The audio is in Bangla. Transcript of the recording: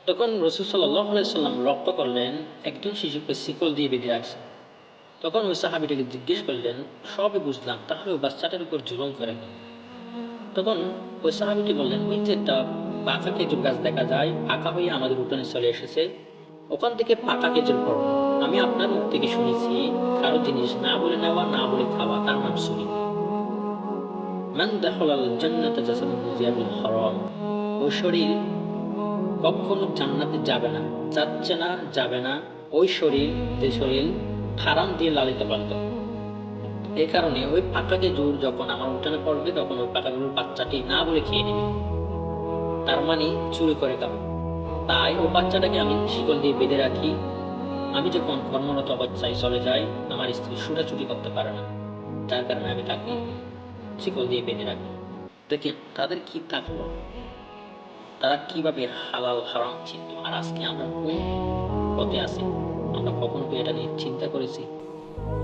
তখন রাসূল সাল্লাল্লাহু আলাইহি সাল্লাম লক্ষ্য করলেন একজন শিশুকে শিকল দিয়ে বেঁধে রাখছে। তখন ওই সাহাবীটাকে জিজ্ঞেস করলেন, সবই বুঝলাম, তাহলে ওই বাচ্চাটার উপর জুলুম করে কেন? তখন ওই সাহাবীটি বললেন, ওই যে একটা পাকা খেজুর গাছ দেখা যায়, পাকা হয়ে আমাদের উঠোনে চলে এসেছে, ওখান থেকে পাকা খেজুর পড়ল। আমি আপনার মুখ থেকে শুনেছি, কারো জিনিস না বলে নেওয়া, না বলে খাওয়া, তার নাম চুরি। মান দাখালাল জান্নাতা জাসাদুহু যিয়াবিল হারাম। ওই শরীর কখনো জান্নাতে যাবে না, যাচ্ছে না, যাবে না। ওই শরীর, যে শরীর হারাম দিয়ে লালিত পালিত। এই কারণে ওই পাকা খেজুর যখন আমার উঠানে পড়বে, তখন ওই পাকা খেজুর বাচ্চাটি না বলে খেয়ে নেবে, তার মানে চুরি করে খাবে। তাই ও বাচ্চাটাকে আমি শিকল দিয়ে বেঁধে রাখি। আমি যখন কর্মরত অবস্থায় চলে যাই, আমার স্ত্রী ছুটাছুটি করতে পারে না, যার কারণে আমি তাকে শিকল দিয়ে বেঁধে রাখি। দেখি তাদের কি থাকলো, তারা কিভাবে হালাল হারাম চিনতো, আর আজকে আমরা কোন পথে আছি? আমরা কখনো কি এটা নিয়ে চিন্তা করেছি?